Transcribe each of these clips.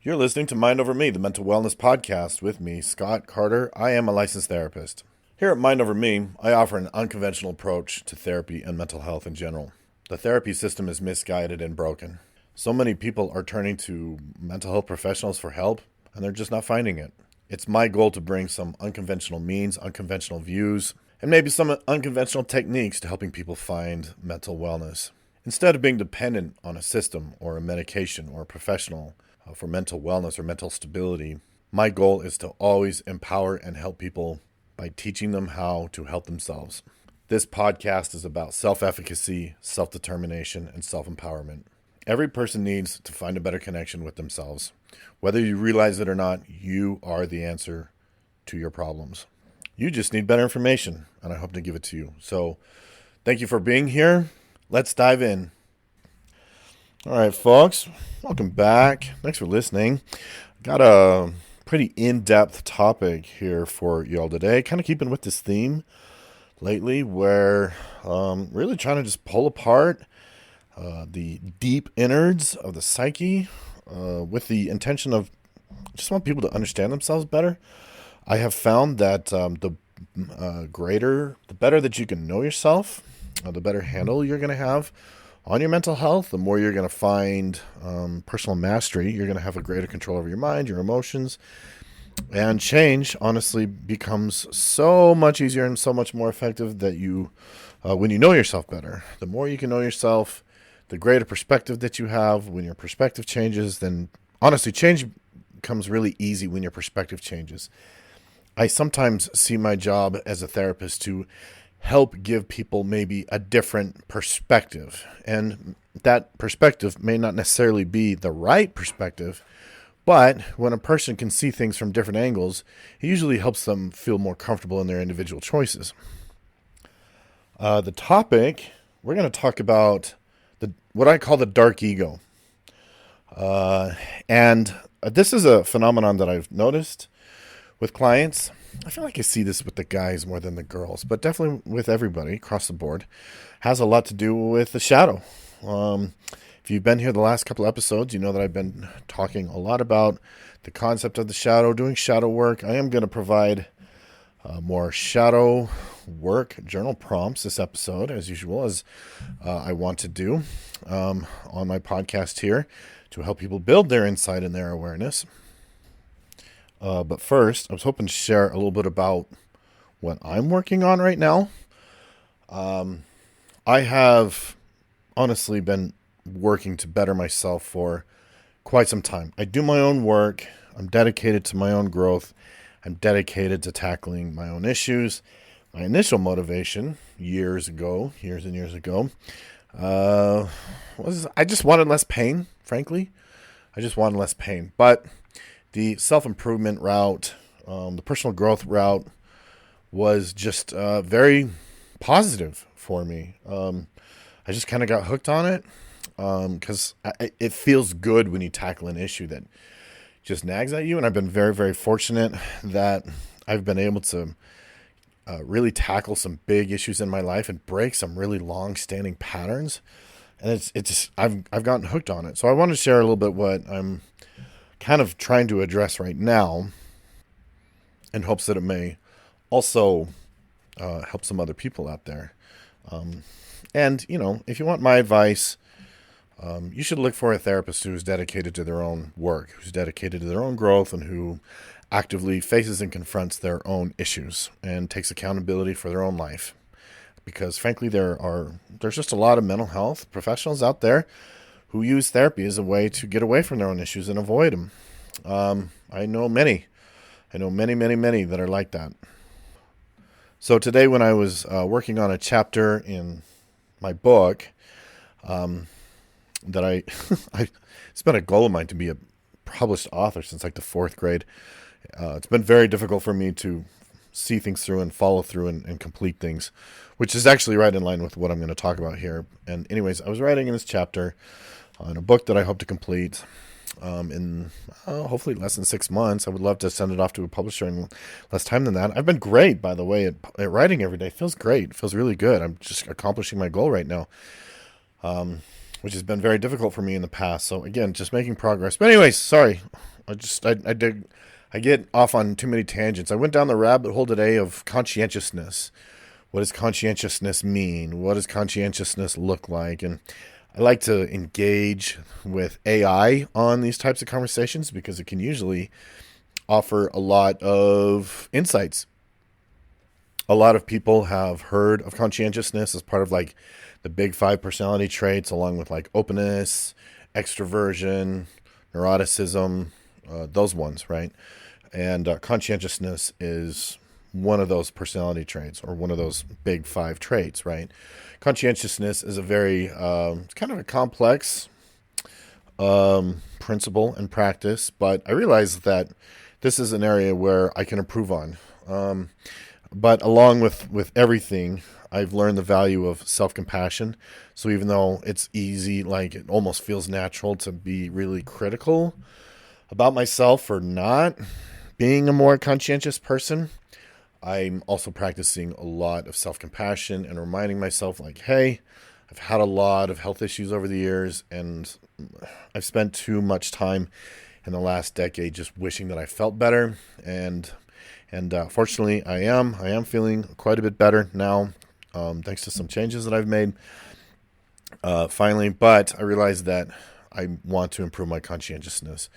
You're listening to Mind Over Me, the mental wellness podcast with me, Scott Carter. I am a licensed therapist. Here at Mind Over Me, I offer an unconventional approach to therapy and mental health in general. The therapy system is misguided and broken. So many people are turning to mental health professionals for help, and they're just not finding it. It's my goal to bring some unconventional means, unconventional views, and maybe some unconventional techniques to helping people find mental wellness. Instead of being dependent on a system or a medication or a professional for mental wellness or mental stability, my goal is to always empower and help people by teaching them how to help themselves. This podcast is about self-efficacy, self-determination, and self-empowerment. Every person needs to find a better connection with themselves. Whether you realize it or not, you are the answer to your problems. You just need better information, and I hope to give it to you. So, thank you for being here. Let's dive in. All right, folks, welcome back. Thanks for listening. Got a pretty in-depth topic here for y'all today, kind of keeping with this theme lately where really trying to just pull apart the deep innards of the psyche with the intention of just want people to understand themselves better. I have found that the better that you can know yourself, the better handle you're going to have on your mental health, the more you're going to find personal mastery. You're going to have a greater control over your mind, your emotions, and change honestly becomes so much easier and so much more effective that when you know yourself better. The more you can know yourself, the greater perspective that you have. When your perspective changes, then honestly, change becomes really easy when your perspective changes. I sometimes see my job as a therapist to help give people maybe a different perspective. And that perspective may not necessarily be the right perspective, but when a person can see things from different angles, it usually helps them feel more comfortable in their individual choices. The topic, we're going to talk about what I call the dark ego. And this is a phenomenon that I've noticed with clients. I feel like I see this with the guys more than the girls, but definitely with everybody across the board. Has a lot to do with the shadow. If you've been here the last couple of episodes, you know that I've been talking a lot about the concept of the shadow, doing shadow work. I am going to provide more shadow work journal prompts this episode, as usual, as I want to do on my podcast here to help people build their insight and their awareness. But first, I was hoping to share a little bit about what I'm working on right now. I have honestly been working to better myself for quite some time. I do my own work. I'm dedicated to my own growth. I'm dedicated to tackling my own issues. My initial motivation years and years ago, was I just wanted less pain, frankly. I just wanted less pain. But the self-improvement route, the personal growth route was just very positive for me. I just kind of got hooked on it because it feels good when you tackle an issue that just nags at you. And I've been very, very fortunate that I've been able to really tackle some big issues in my life and break some really long-standing patterns. And I've gotten hooked on it. So I want to share a little bit what I'm kind of trying to address right now in hopes that it may also help some other people out there. And, if you want my advice, you should look for a therapist who is dedicated to their own work, who's dedicated to their own growth, and who actively faces and confronts their own issues and takes accountability for their own life. Because frankly, there's just a lot of mental health professionals out there who use therapy as a way to get away from their own issues and avoid them. I know many that are like that. So today when I was working on a chapter in my book, that it's been a goal of mine to be a published author since like the fourth grade. It's been very difficult for me to see things through and follow through and complete things, which is actually right in line with what I'm going to talk about here. And anyways, I was writing in this chapter in a book that I hope to complete in hopefully less than 6 months. I would love to send it off to a publisher in less time than that. I've been great, by the way, at writing every day. It feels great. It feels really good. I'm just accomplishing my goal right now, which has been very difficult for me in the past. So again, just making progress. But anyways, sorry. I get off on too many tangents. I went down the rabbit hole today of conscientiousness. What does conscientiousness mean? What does conscientiousness look like? And I like to engage with AI on these types of conversations because it can usually offer a lot of insights. A lot of people have heard of conscientiousness as part of like the big five personality traits, along with like openness, extroversion, neuroticism, those ones, right? And conscientiousness is one of those personality traits or one of those big five traits, right? Conscientiousness is a very, it's kind of a complex principle and practice, but I realize that this is an area where I can improve on. But along with everything, I've learned the value of self-compassion. So even though it's easy, like it almost feels natural to be really critical about myself for not being a more conscientious person, I'm also practicing a lot of self-compassion and reminding myself like, hey, I've had a lot of health issues over the years, and I've spent too much time in the last decade just wishing that I felt better. And fortunately, I am feeling quite a bit better now, thanks to some changes that I've made finally. But I realized that I want to improve my conscientiousness.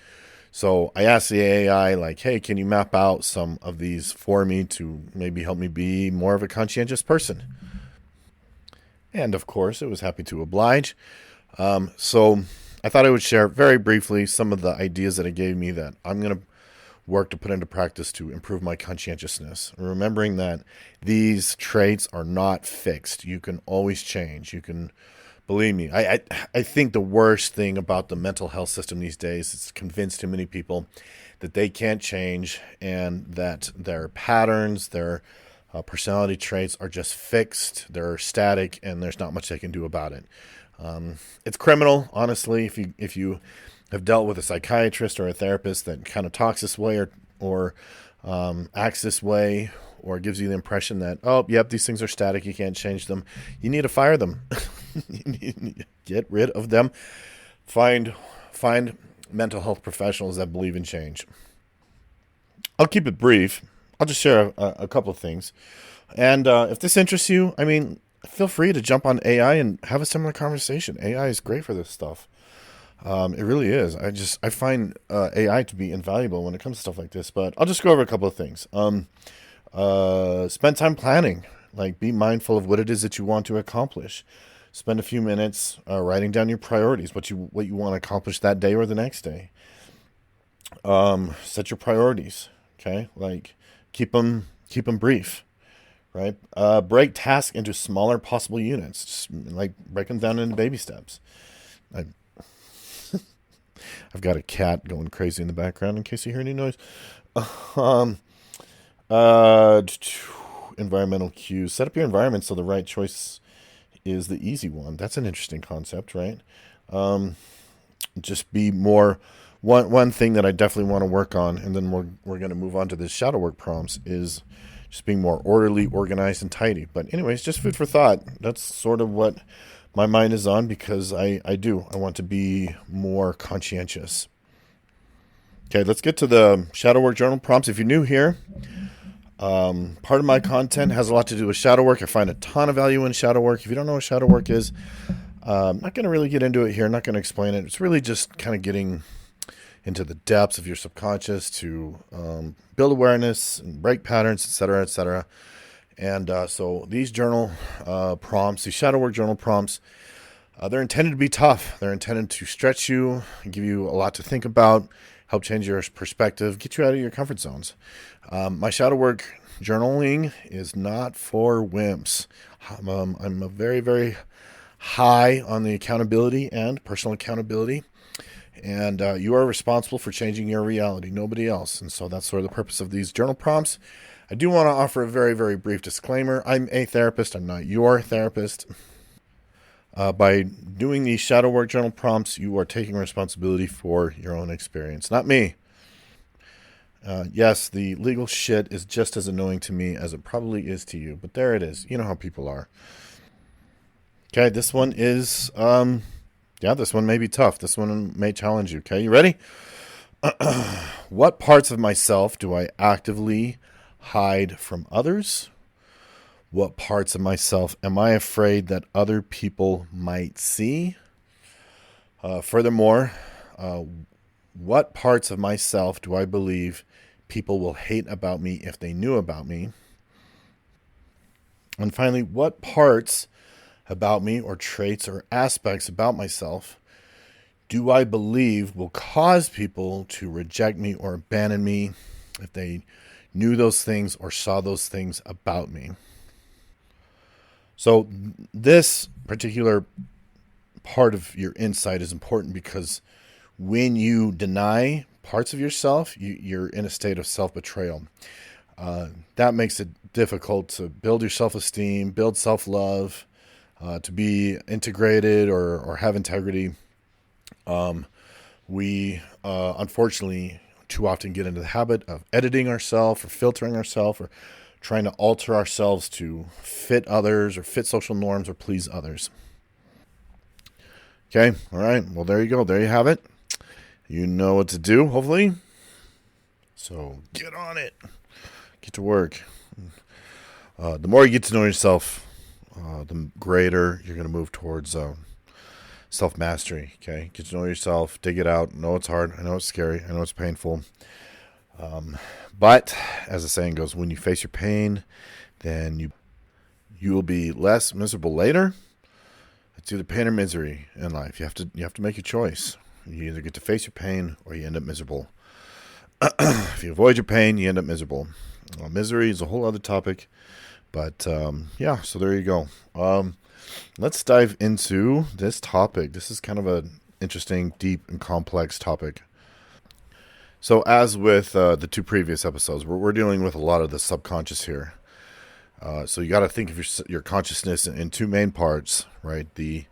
So I asked the AI, like, hey, can you map out some of these for me to maybe help me be more of a conscientious person? And of course, it was happy to oblige. So I thought I would share very briefly some of the ideas that it gave me that I'm going to work to put into practice to improve my conscientiousness. Remembering that these traits are not fixed. You can always change. You can, believe me, I think the worst thing about the mental health system these days is convince too many people that they can't change and that their patterns, their personality traits are just fixed, they're static, and there's not much they can do about it. It's criminal, honestly, if you have dealt with a psychiatrist or a therapist that kind of talks this way or acts this way, or gives you the impression that, oh, yep, these things are static, you can't change them. You need to fire them. You need to get rid of them. Find mental health professionals that believe in change. I'll keep it brief. I'll just share a couple of things. And if this interests you, I mean, feel free to jump on AI and have a similar conversation. AI is great for this stuff. It really is. I find AI to be invaluable when it comes to stuff like this. But I'll just go over a couple of things. Spend time planning. Like, be mindful of what it is that you want to accomplish. Spend a few minutes writing down your priorities, what you want to accomplish that day or the next day. Set your priorities. Okay, like keep them brief. Right. Break tasks into smaller possible units. Just, like, break them down into baby steps. I've got a cat going crazy in the background in case you hear any noise. Environmental cues. Set up your environment so the right choice is the easy one. That's an interesting concept, right? Just be more. One thing that I definitely want to work on, and then we're going to move on to the shadow work prompts, is just being more orderly, organized, and tidy. But anyways, just food for thought. That's sort of what my mind is on, because I want to be more conscientious. Okay, let's get to the shadow work journal prompts. If you're new here, part of my content has a lot to do with shadow work. I find a ton of value in shadow work. If you don't know what shadow work is, I'm not going to really get into it here. I'm not going to explain it. It's really just kind of getting into the depths of your subconscious to build awareness and break patterns, etc., etc. And so these journal prompts, these shadow work journal prompts, they're intended to be tough. They're intended to stretch you, give you a lot to think about, help change your perspective, get you out of your comfort zones. My shadow work journaling is not for wimps. I'm a very, very high on the accountability and personal accountability. And you are responsible for changing your reality, nobody else. And so that's sort of the purpose of these journal prompts. I do want to offer a very, very brief disclaimer. I'm a therapist. I'm not your therapist. By doing these shadow work journal prompts, you are taking responsibility for your own experience, not me. Yes, the legal shit is just as annoying to me as it probably is to you, but there it is. You know how people are. Okay, this one is, this one may be tough. This one may challenge you. Okay, you ready? What parts of myself do I actively hide from others? What parts of myself am I afraid that other people might see? Furthermore, uh, what parts of myself do I believe people will hate about me if they knew about me? And finally, what parts about me or traits or aspects about myself do I believe will cause people to reject me or abandon me if they knew those things or saw those things about me? So this particular part of your insight is important because when you deny parts of yourself, you're in a state of self-betrayal. That makes it difficult to build your self-esteem, build self-love, to be integrated or have integrity. We unfortunately too often get into the habit of editing ourselves or filtering ourselves or trying to alter ourselves to fit others or fit social norms or please others. Okay, all right. Well, there you go. There you have it. You know what to do, hopefully. So get on it. Get to work. The more you get to know yourself, the greater you're going to move towards self-mastery. Okay, get to know yourself, dig it out. I know it's hard. I know it's scary. I know it's painful. But as the saying goes, when you face your pain, then you will be less miserable later. It's either pain or misery in life. You have to make a choice. You either get to face your pain or you end up miserable. If you avoid your pain, you end up miserable. Misery is a whole other topic. But yeah, so there you go. Let's dive into this topic. This is kind of an interesting, deep, and complex topic. So as with the two previous episodes, we're dealing with a lot of the subconscious here. So you got to think of your consciousness in two main parts, right? The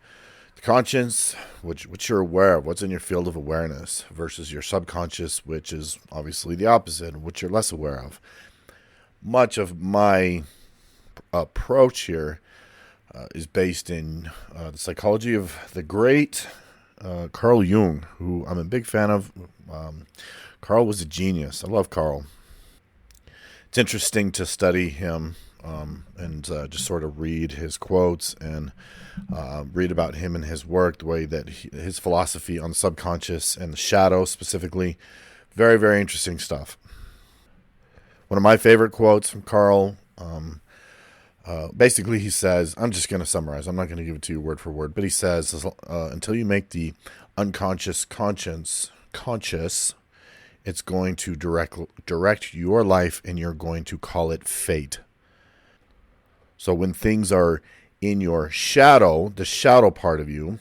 conscious, which you're aware of, what's in your field of awareness, versus your subconscious, which is obviously the opposite, which you're less aware of. Much of my approach here is based in the psychology of the great Carl Jung, who I'm a big fan of. Carl was a genius. I love Carl. It's interesting to study him and just sort of read his quotes and read about him and his work, the way that his philosophy on the subconscious and the shadow specifically. Very, very interesting stuff. One of my favorite quotes from Carl, basically he says, I'm just going to summarize. I'm not going to give it to you word for word, but he says, until you make the unconscious conscious, it's going to direct your life, and you're going to call it fate. So when things are in your shadow, the shadow part of you,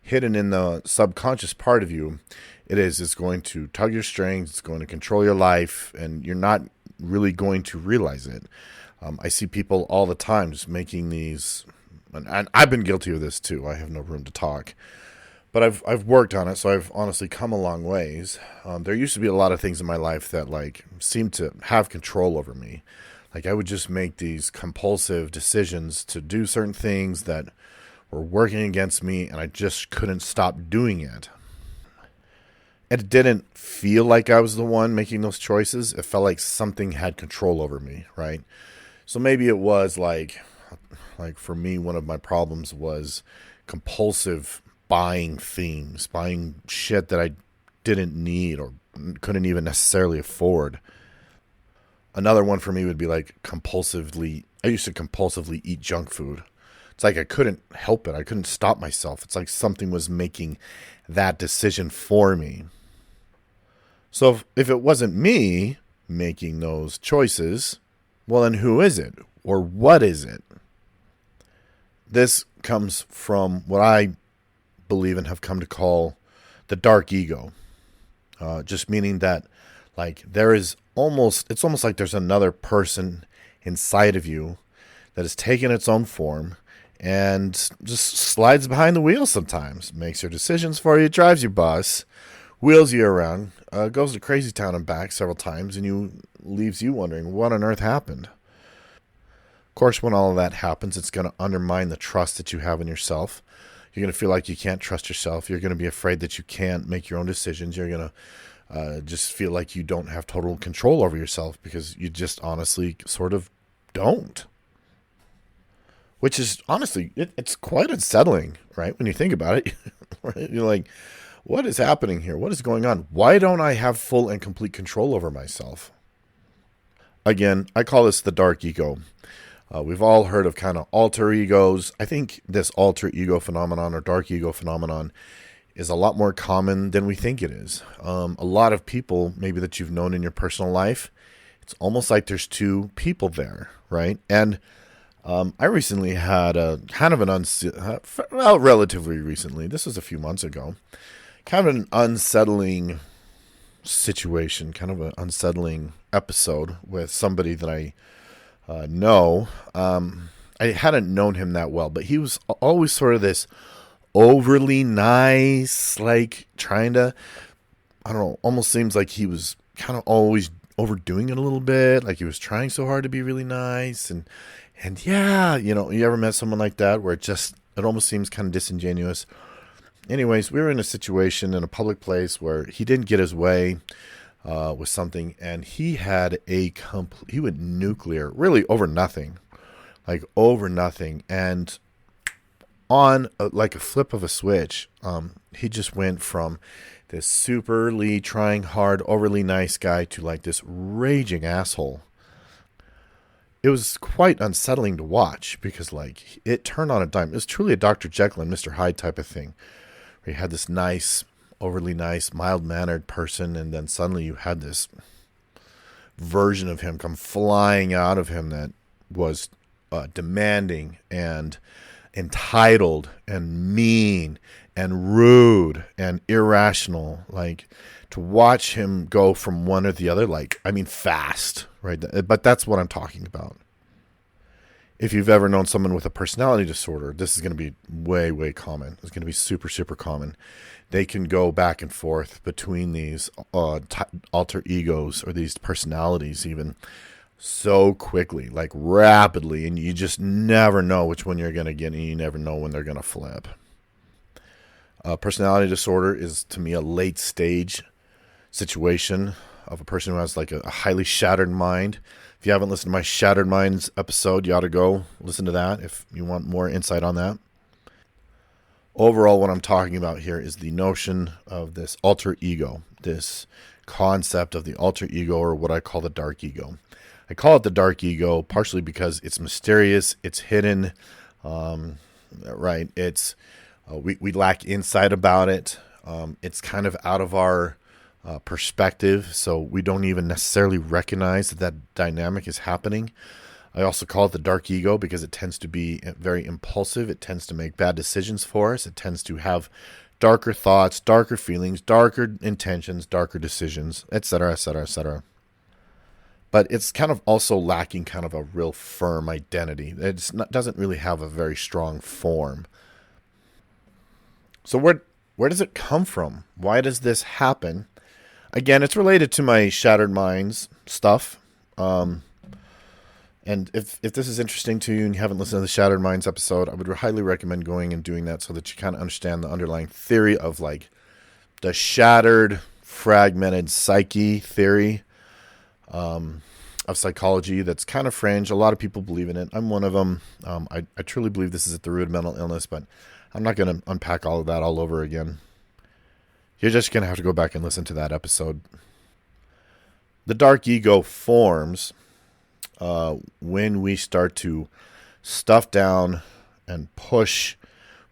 hidden in the subconscious part of you, it's going to tug your strings, it's going to control your life, and you're not really going to realize it. I see people all the time just making these, and I've been guilty of this too. I have no room to talk. But I've worked on it, so I've honestly come a long ways. There used to be a lot of things in my life that seemed to have control over me. I would just make these compulsive decisions to do certain things that were working against me, and I just couldn't stop doing it. It didn't feel like I was the one making those choices. It felt like something had control over me, right? So maybe it was like for me, one of my problems was compulsive buying things, buying shit that I didn't need or couldn't even necessarily afford. Another one for me would be I used to compulsively eat junk food. It's like I couldn't help it. I couldn't stop myself. It's like something was making that decision for me. So if it wasn't me making those choices, well, then who is it? Or what is it? This comes from what I believe and have come to call the dark ego. Just meaning that it's almost like there's another person inside of you that has taken its own form and just slides behind the wheel sometimes, makes your decisions for you, drives your bus, wheels you around, goes to crazy town and back several times, and leaves you wondering what on earth happened. Of course, when all of that happens, it's going to undermine the trust that you have in yourself. You're going to feel like you can't trust yourself. You're going to be afraid that you can't make your own decisions. You're going just feel like you don't have total control over yourself because you just honestly sort of don't. Which is honestly, it's quite unsettling, right? When you think about it, right? You're like, what is happening here? What is going on? Why don't I have full and complete control over myself? Again, I call this the dark ego. We've all heard of kind of alter egos. I think this alter ego phenomenon or dark ego phenomenon is a lot more common than we think it is. A lot of people, maybe that you've known in your personal life, it's almost like there's two people there, right? And I recently had a kind of an relatively recently, this was a few months ago, kind of an unsettling situation, kind of an unsettling episode with somebody that I know. I hadn't known him that well, but he was always sort of this overly nice, like trying to, I don't know, almost seems like he was kind of always overdoing it a little bit, like he was trying so hard to be really nice. And yeah, you ever met someone like that where it almost seems kind of disingenuous? Anyways, we were in a situation in a public place where he didn't get his way with something, and he had he went nuclear, really over nothing, and on like a flip of a switch, he just went from this superly trying hard, overly nice guy to like this raging asshole. It was quite unsettling to watch because like it turned on a dime. It was truly a Dr. Jekyll and Mr. Hyde type of thing, where you had this nice, overly nice, mild-mannered person, and then suddenly you had this version of him come flying out of him that was demanding and entitled and mean and rude and irrational. Like, to watch him go from one or the other, fast, right? But that's what I'm talking about. If you've ever known someone with a personality disorder, this is going to be way, way common. It's going to be super, super common. They can go back and forth between these alter egos or these personalities even so quickly, like rapidly, and you just never know which one you're going to get, and you never know when they're going to flip. Personality disorder is, to me, a late stage situation of a person who has like a highly shattered mind. If you haven't listened to my Shattered Minds episode, you ought to go listen to that if you want more insight on that. Overall, what I'm talking about here is the notion of this alter ego, this concept of the alter ego, or what I call the dark ego. I call it the dark ego partially because it's mysterious, it's hidden, right? It's we lack insight about it. It's kind of out of our perspective, so we don't even necessarily recognize that dynamic is happening. I also call it the dark ego because it tends to be very impulsive. It tends to make bad decisions for us. It tends to have darker thoughts, darker feelings, darker intentions, darker decisions, etc., etc., etc. But it's kind of also lacking kind of a real firm identity. It doesn't really have a very strong form. So where does it come from? Why does this happen? Again, it's related to my Shattered Minds stuff. And if this is interesting to you and you haven't listened to the Shattered Minds episode, I would highly recommend going and doing that so that you kind of understand the underlying theory of like the shattered, fragmented psyche theory of psychology that's kind of fringe. A lot of people believe in it. I'm one of them. I truly believe this is at the root of mental illness, but I'm not going to unpack all of that all over again. You're just going to have to go back and listen to that episode. The dark ego forms when we start to stuff down and push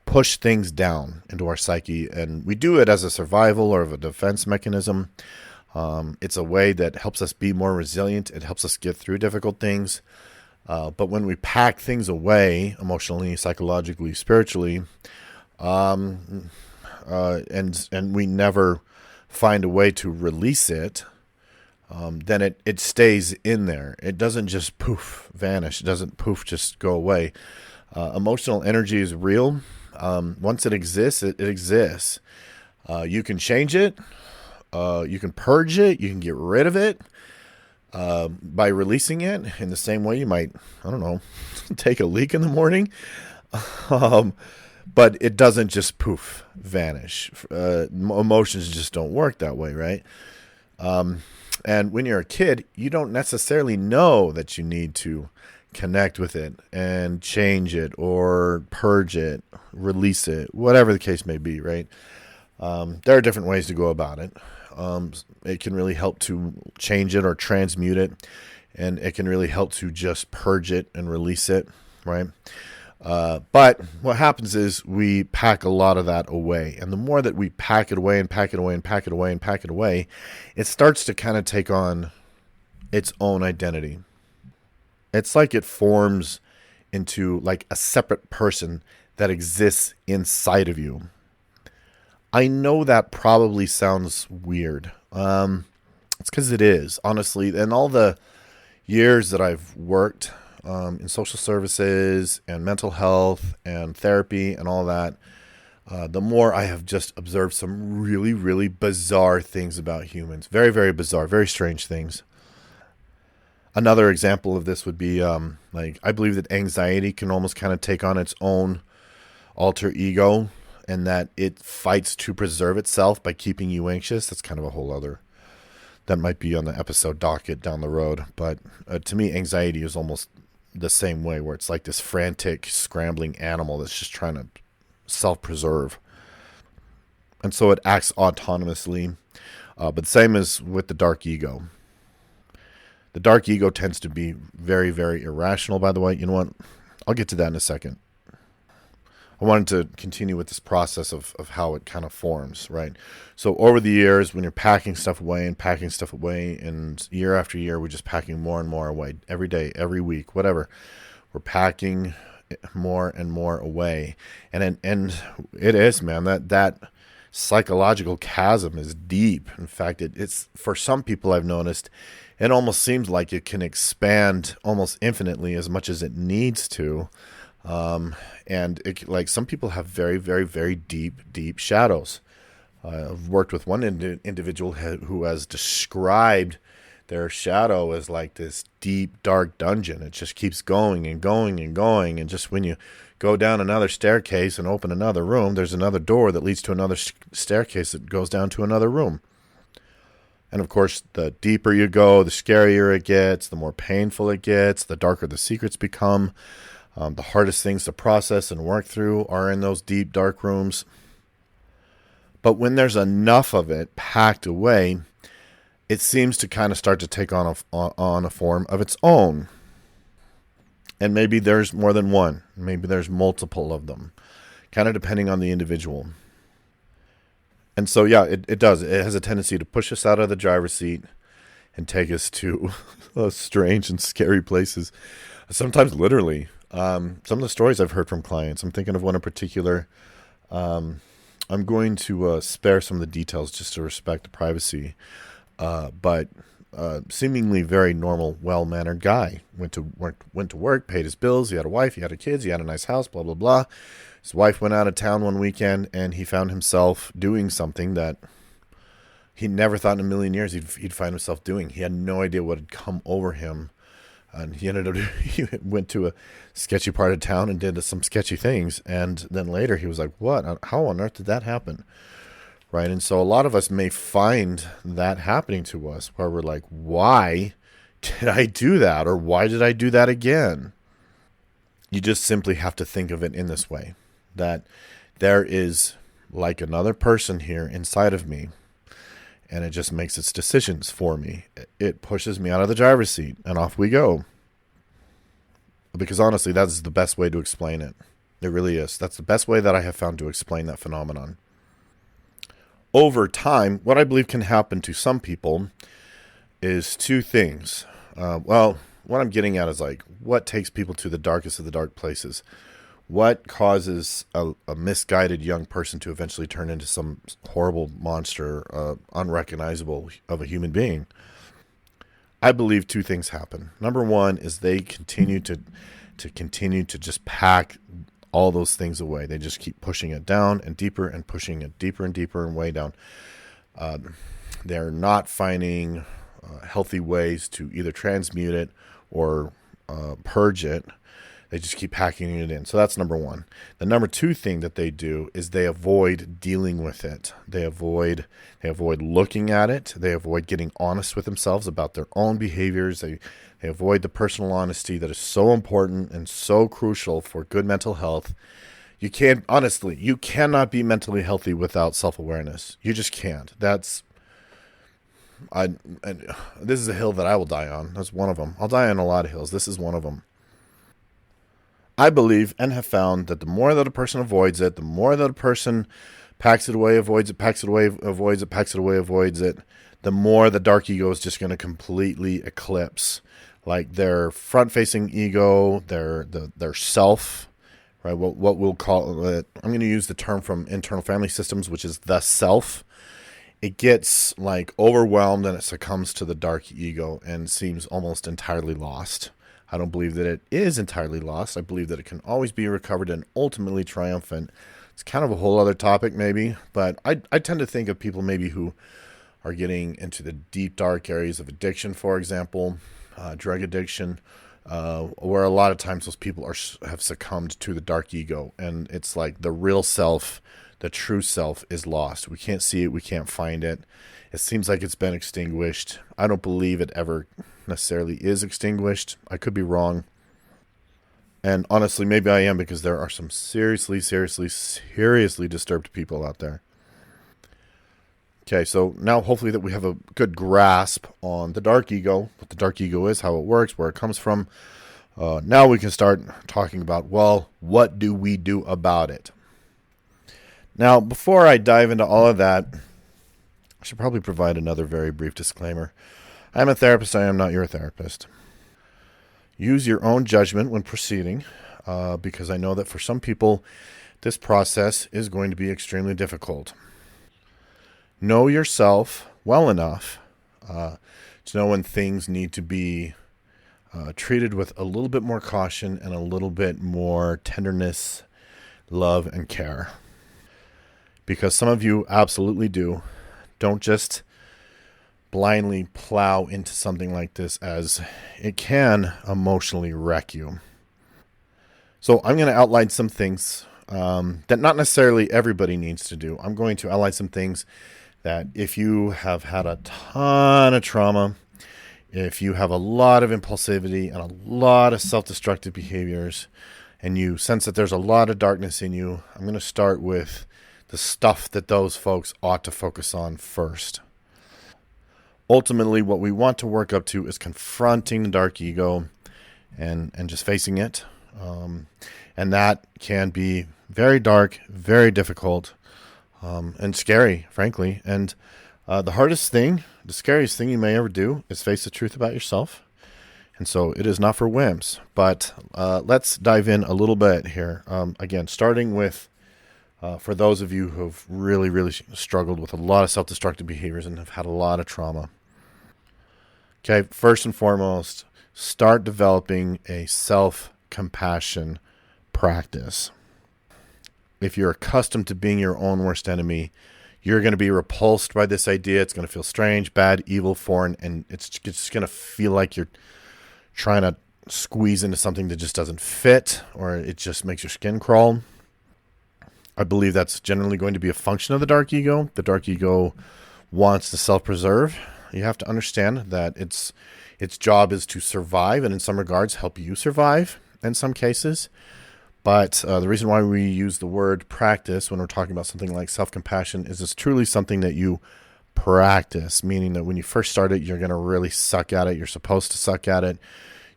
things down into our psyche, and we do it as a survival or of a defense mechanism. It's a way that helps us be more resilient. It helps us get through difficult things. But when we pack things away emotionally, psychologically, spiritually, and we never find a way to release it, then it stays in there. It doesn't just poof, vanish. It doesn't poof, just go away. Emotional energy is real. Once it exists, it exists. You can change it. You can purge it. You can get rid of it by releasing it in the same way you might, I don't know, take a leak in the morning. But it doesn't just poof, vanish. Emotions just don't work that way, right? And when you're a kid, you don't necessarily know that you need to connect with it and change it or purge it, release it, whatever the case may be, right? There are different ways to go about it. It can really help to change it or transmute it, and it can really help to just purge it and release it, right? But what happens is we pack a lot of that away. And the more that we pack it away and pack it away and pack it away and pack it away, it starts to kind of take on its own identity. It's like it forms into like a separate person that exists inside of you. I know that probably sounds weird. It's because it is, honestly. And all the years that I've worked in social services and mental health and therapy and all that, the more I have just observed some really, really bizarre things about humans. Very, very bizarre, very strange things. Another example of this would be I believe that anxiety can almost kind of take on its own alter ego, and that it fights to preserve itself by keeping you anxious. That's kind of a whole other, that might be on the episode docket down the road. But to me, anxiety is almost the same way, where it's like this frantic, scrambling animal that's just trying to self-preserve. And so it acts autonomously. But same as with the dark ego. The dark ego tends to be very, very irrational, by the way. You know what? I'll get to that in a second. I wanted to continue with this process of how it kind of forms, right? So over the years, when you're packing stuff away, and year after year, we're just packing more and more away. Every day, every week, whatever. We're packing more and more away. And it is, man, that psychological chasm is deep. In fact, it's for some people I've noticed, it almost seems like it can expand almost infinitely as much as it needs to. And it, like, some people have very, very, very deep shadows. I've worked with one individual who has described their shadow as like this deep, dark dungeon. It just keeps going and going and going. And just when you go down another staircase and open another room, there's another door that leads to another staircase that goes down to another room. And of course, the deeper you go, the scarier it gets, the more painful it gets, the darker the secrets become. The hardest things to process and work through are in those deep, dark rooms. But when there's enough of it packed away, it seems to kind of start to take on a form of its own. And maybe there's more than one. Maybe there's multiple of them, kind of depending on the individual. And so, yeah, it does. It has a tendency to push us out of the driver's seat and take us to strange and scary places. Sometimes literally. Some of the stories I've heard from clients, I'm thinking of one in particular. I'm going to spare some of the details just to respect the privacy. But seemingly very normal, well-mannered guy. Went to work, paid his bills. He had a wife, he had kids, he had a nice house, blah, blah, blah. His wife went out of town one weekend, and he found himself doing something that he never thought in a million years he'd find himself doing. He had no idea what had come over him. And he went to a sketchy part of town and did some sketchy things. And then later he was like, what? How on earth did that happen? Right? And so a lot of us may find that happening to us, where we're like, why did I do that? Or why did I do that again? You just simply have to think of it in this way, that there is like another person here inside of me, and it just makes its decisions for me. It pushes me out of the driver's seat, and off we go. Because honestly, that's the best way to explain it. It really is. That's the best way that I have found to explain that phenomenon. Over time, what I believe can happen to some people is two things. What I'm getting at is like, what takes people to the darkest of the dark places? What causes a misguided young person to eventually turn into some horrible monster, unrecognizable of a human being? I believe two things happen. Number one is they continue to just pack all those things away. They just keep pushing it down and deeper, and pushing it deeper and deeper and way down. They're not finding healthy ways to either transmute it or purge it. They just keep packing it in. So that's number one. The number two thing that they do is they avoid dealing with it. They avoid looking at it. They avoid getting honest with themselves about their own behaviors. They avoid the personal honesty that is so important and so crucial for good mental health. You cannot be mentally healthy without self-awareness. You just can't. This is a hill that I will die on. That's one of them. I'll die on a lot of hills. This is one of them. I believe and have found that the more that a person avoids it, the more that a person packs it away, avoids it, packs it away, avoids it, packs it away, avoids it, the more the dark ego is just going to completely eclipse, like their front-facing ego, their self, right? What we'll call it. I'm going to use the term from Internal Family Systems, which is the self. It gets like overwhelmed and it succumbs to the dark ego and seems almost entirely lost. I don't believe that it is entirely lost. I believe that it can always be recovered and ultimately triumphant. It's kind of a whole other topic maybe, but I tend to think of people maybe who are getting into the deep, dark areas of addiction, for example, drug addiction, where a lot of times those people have succumbed to the dark ego, and it's like the real self, the true self is lost. We can't see it. We can't find it. It seems like it's been extinguished. I don't believe it ever necessarily is extinguished. I could be wrong. And honestly, maybe I am, because there are some seriously disturbed people out there. Okay, so now hopefully that we have a good grasp on the dark ego, what the dark ego is, how it works, where it comes from. Now we can start talking about, well, what do we do about it? Now, before I dive into all of that, I should probably provide another very brief disclaimer. I'm a therapist. I am not your therapist. Use your own judgment when proceeding, because I know that for some people, this process is going to be extremely difficult. Know yourself well enough to know when things need to be treated with a little bit more caution and a little bit more tenderness, love, and care. Because some of you absolutely do. Don't just blindly plow into something like this, as it can emotionally wreck you. So I'm going to outline some things that not necessarily everybody needs to do. I'm going to outline some things that if you have had a ton of trauma, if you have a lot of impulsivity and a lot of self-destructive behaviors, and you sense that there's a lot of darkness in you, I'm going to start with the stuff that those folks ought to focus on first. Ultimately, what we want to work up to is confronting the dark ego and just facing it. And that can be very dark, very difficult, and scary, frankly. And the hardest thing, the scariest thing you may ever do is face the truth about yourself. And so it is not for wimps. But let's dive in a little bit here. Again, starting with for those of you who have really struggled with a lot of self-destructive behaviors and have had a lot of trauma. Okay, first and foremost, start developing a self-compassion practice. If you're accustomed to being your own worst enemy, you're going to be repulsed by this idea. It's going to feel strange, bad, evil, foreign, and it's just going to feel like you're trying to squeeze into something that just doesn't fit, or it just makes your skin crawl. I believe that's generally going to be a function of the dark ego. The dark ego wants to self-preserve. You have to understand that its job is to survive, and in some regards help you survive in some cases. But the reason why we use the word practice when we're talking about something like self-compassion is it's truly something that you practice, meaning that when you first start it, you're going to really suck at it. You're supposed to suck at it.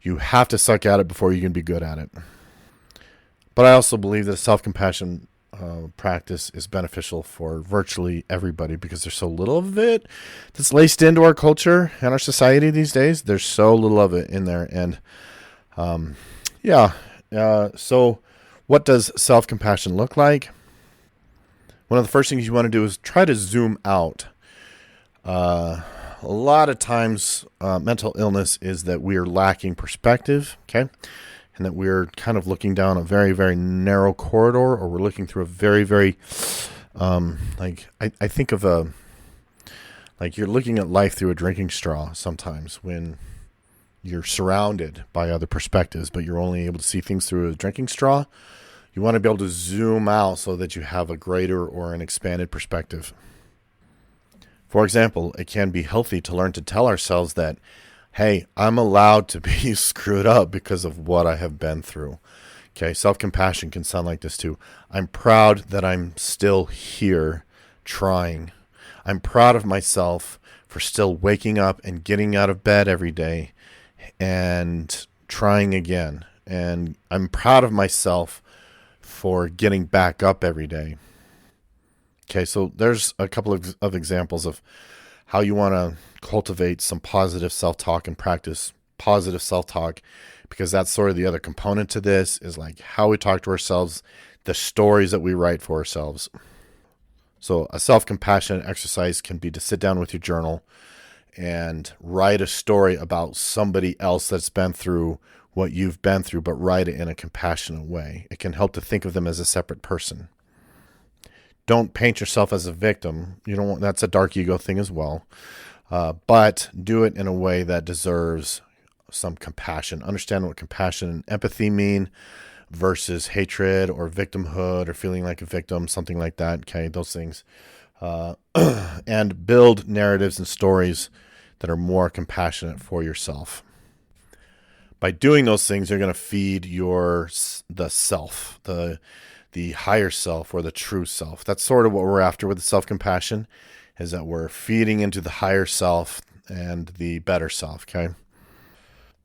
You have to suck at it before you can be good at it. But I also believe that self-compassion practice is beneficial for virtually everybody, because there's so little of it that's laced into our culture and our society these days. There's so little of it in there. And so what does self-compassion look like? One of the first things you want to do is try to zoom out. A lot of times mental illness is that we are lacking perspective, okay? And that we're kind of looking down a very, very narrow corridor, or we're looking through a very, very, I think of like you're looking at life through a drinking straw sometimes, when you're surrounded by other perspectives, but you're only able to see things through a drinking straw. You want to be able to zoom out so that you have a greater or an expanded perspective. For example, it can be healthy to learn to tell ourselves that, hey, I'm allowed to be screwed up because of what I have been through. Okay, self-compassion can sound like this too. I'm proud that I'm still here trying. I'm proud of myself for still waking up and getting out of bed every day and trying again. And I'm proud of myself for getting back up every day. Okay, so there's a couple of examples of how you want to cultivate some positive self-talk and practice positive self-talk, because that's sort of the other component to this, is like how we talk to ourselves, the stories that we write for ourselves. So a self-compassion exercise can be to sit down with your journal and write a story about somebody else that's been through what you've been through, but write it in a compassionate way. It can help to think of them as a separate person. Don't paint yourself as a victim. You don't want, that's a dark ego thing as well. But do it in a way that deserves some compassion. Understand what compassion and empathy mean versus hatred or victimhood or feeling like a victim, something like that. Okay, those things. And build narratives and stories that are more compassionate for yourself. By doing those things, you're going to feed the self, the higher self or the true self. That's sort of what we're after with the self-compassion, is that we're feeding into the higher self and the better self, okay?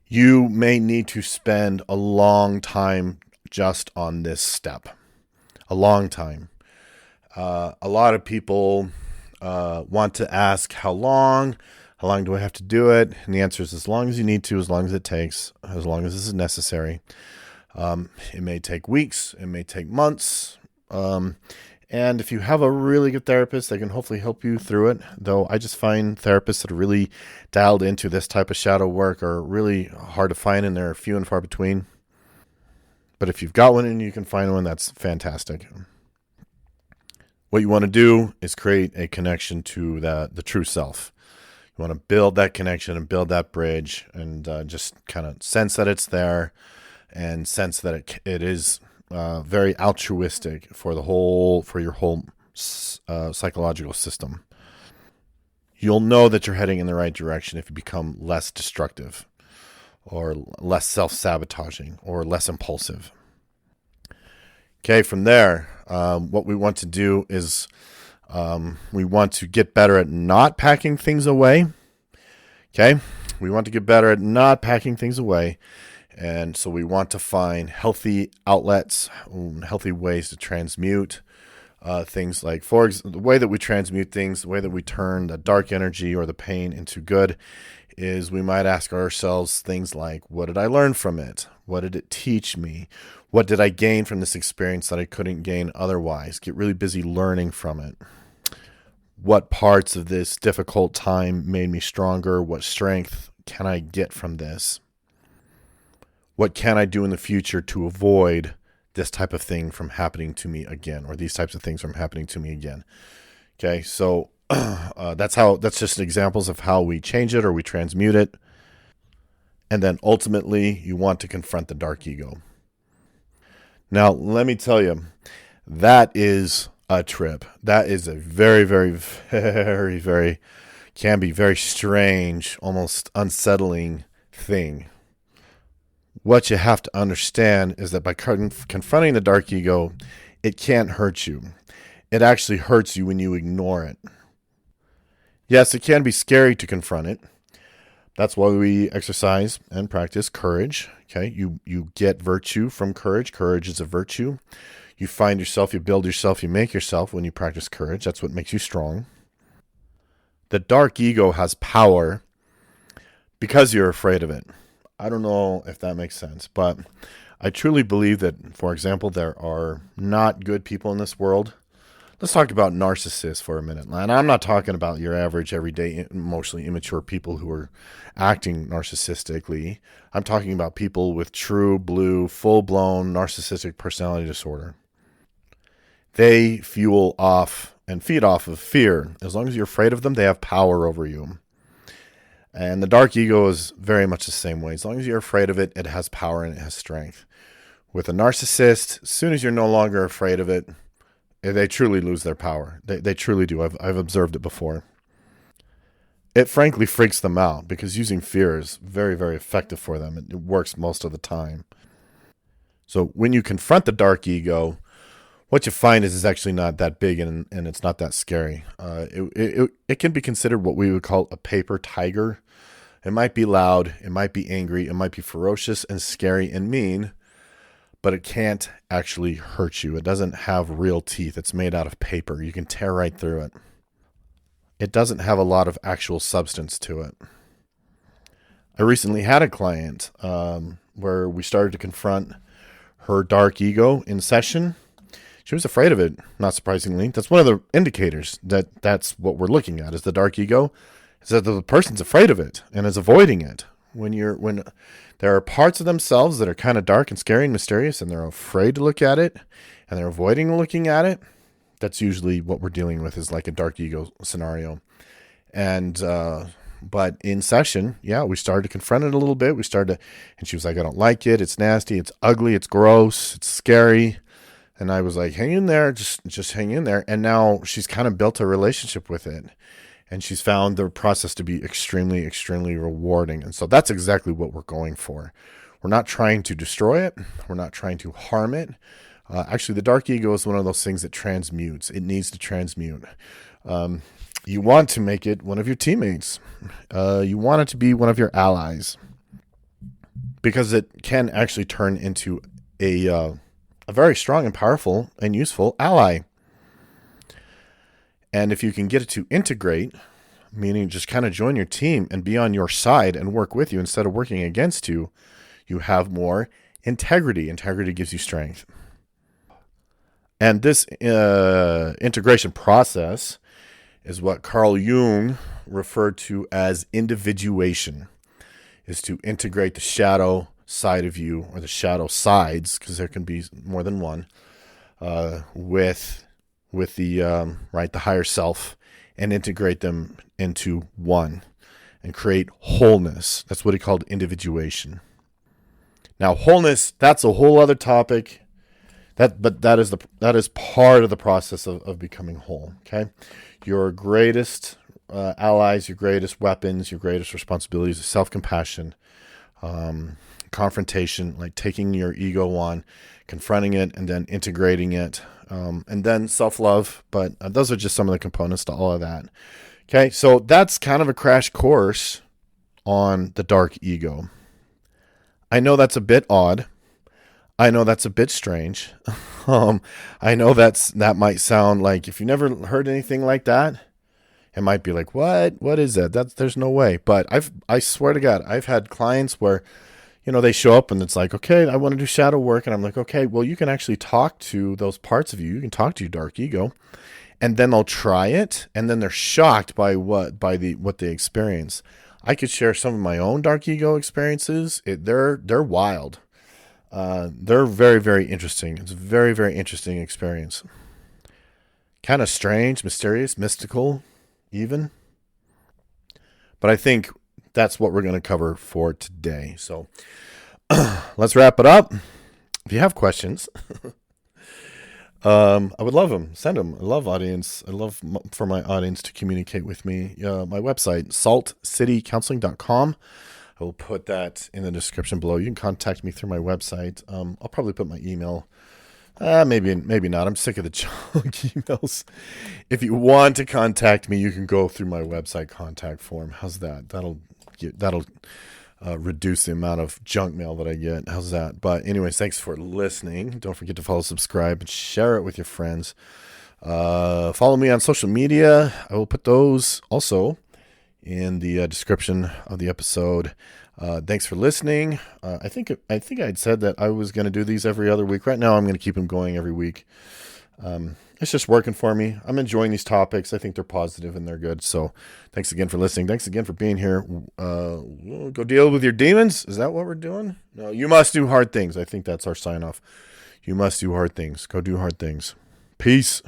You may need to spend a long time just on this step. A long time. A lot of people want to ask, how long? How long do I have to do it? And the answer is as long as you need to, as long as it takes, as long as this is necessary. It may take weeks. It may take months. And if you have a really good therapist, they can hopefully help you through it. Though I just find therapists that are really dialed into this type of shadow work are really hard to find, and they're few and far between. But if you've got one and you can find one, that's fantastic. What you want to do is create a connection to the true self. You want to build that connection and build that bridge, and just kind of sense that it's there, and sense that it is very altruistic for your whole psychological system. You'll know that you're heading in the right direction if you become less destructive, or less self-sabotaging, or less impulsive. Okay, from there, what we want to do is we want to get better at not packing things away. Okay, we want to get better at not packing things away. And so we want to find healthy outlets, healthy ways to transmute things. Like, the way that we transmute things, the way that we turn the dark energy or the pain into good, is we might ask ourselves things like, what did I learn from it? What did it teach me? What did I gain from this experience that I couldn't gain otherwise? Get really busy learning from it. What parts of this difficult time made me stronger? What strength can I get from this? What can I do in the future to avoid this type of thing from happening to me again, or these types of things from happening to me again? Okay, so that's just examples of how we change it or we transmute it. And then ultimately, you want to confront the dark ego. Now, let me tell you, that is a trip. That is a very, very, very, very, can be very strange, almost unsettling thing. What you have to understand is that by confronting the dark ego, it can't hurt you. It actually hurts you when you ignore it. Yes, it can be scary to confront it. That's why we exercise and practice courage. Okay, you get virtue from courage. Courage is a virtue. You find yourself, you build yourself, you make yourself when you practice courage. That's what makes you strong. The dark ego has power because you're afraid of it. I don't know if that makes sense, but I truly believe that, for example, there are not good people in this world. Let's talk about narcissists for a minute. And I'm not talking about your average, everyday, emotionally immature people who are acting narcissistically. I'm talking about people with true, blue, full-blown narcissistic personality disorder. They fuel off and feed off of fear. As long as you're afraid of them, they have power over you. And the dark ego is very much the same way. As long as you're afraid of it, it has power and it has strength. With a narcissist, as soon as you're no longer afraid of it, they truly lose their power. They truly do. I've observed it before. It frankly freaks them out because using fear is very, very effective for them. It works most of the time. So when you confront the dark ego, what you find is it's actually not that big and it's not that scary. It can be considered what we would call a paper tiger. It might be loud, it might be angry, it might be ferocious and scary and mean, but it can't actually hurt you. It doesn't have real teeth. It's made out of paper. You can tear right through it. It doesn't have a lot of actual substance to it. I recently had a client where we started to confront her dark ego in session. She was afraid of it, not surprisingly. That's one of the indicators that that's what we're looking at is the dark ego, is that the person's afraid of it and is avoiding it. When there are parts of themselves that are kind of dark and scary and mysterious and they're afraid to look at it and they're avoiding looking at it, that's usually what we're dealing with is like a dark ego scenario. And but in session, we started to confront it a little bit. And she was like, I don't like it. It's nasty. It's ugly. It's gross. It's scary. And I was like, hang in there. Just hang in there. And now she's kind of built a relationship with it. And she's found the process to be extremely, extremely rewarding. And so that's exactly what we're going for. We're not trying to destroy it. We're not trying to harm it. Actually, the dark ego is one of those things that transmutes. It needs to transmute. You want to make it one of your teammates. You want it to be one of your allies. Because it can actually turn into a very strong and powerful and useful ally. And if you can get it to integrate, meaning just kind of join your team and be on your side and work with you instead of working against you, you have more integrity. Integrity gives you strength. And this integration process is what Carl Jung referred to as individuation, is to integrate the shadow side of you, or the shadow sides, because there can be more than one, with the the higher self, and integrate them into one and create wholeness. That's what he called individuation. Now, wholeness, that's a whole other topic. That is part of the process of becoming whole. Okay, your greatest allies, your greatest weapons, your greatest responsibilities is self-compassion, confrontation, like taking your ego on, confronting it, and then integrating it, and then self-love. But those are just some of the components to all of that. Okay, so that's kind of a crash course on the dark ego. I know that's a bit odd. I know that's a bit strange. I know that might sound like, if you never heard anything like that, it might be like, what is that? There's no way. But I swear to God, I've had clients where, they show up and it's like, okay, I want to do shadow work. And I'm like, okay, well, you can actually talk to those parts of you. You can talk to your dark ego, and then they'll try it. And then they're shocked by what they experience. I could share some of my own dark ego experiences. They're wild. They're very, very interesting. It's a very, very interesting experience. Kind of strange, mysterious, mystical, even. But I think that's what we're going to cover for today. So let's wrap it up. If you have questions, I would love them. Send them. I love audience. I love for my audience to communicate with me. My website, saltcitycounseling.com. I will put that in the description below. You can contact me through my website. I'll probably put my email. Maybe not. I'm sick of the junk emails. If you want to contact me, you can go through my website contact form. How's that? That'll reduce the amount of junk mail that I get. How's that? But anyways, thanks for listening. Don't forget to follow, subscribe, and share it with your friends. Follow me on social media. I will put those also in the description of the episode. Thanks for listening. I think I'd said that I was going to do these every other week. Right now, I'm going to keep them going every week. It's just working for me. I'm enjoying these topics. I think they're positive and they're good. So thanks again for listening. Thanks again for being here. Go deal with your demons. Is that what we're doing? No, you must do hard things. I think that's our sign off. You must do hard things. Go do hard things. Peace.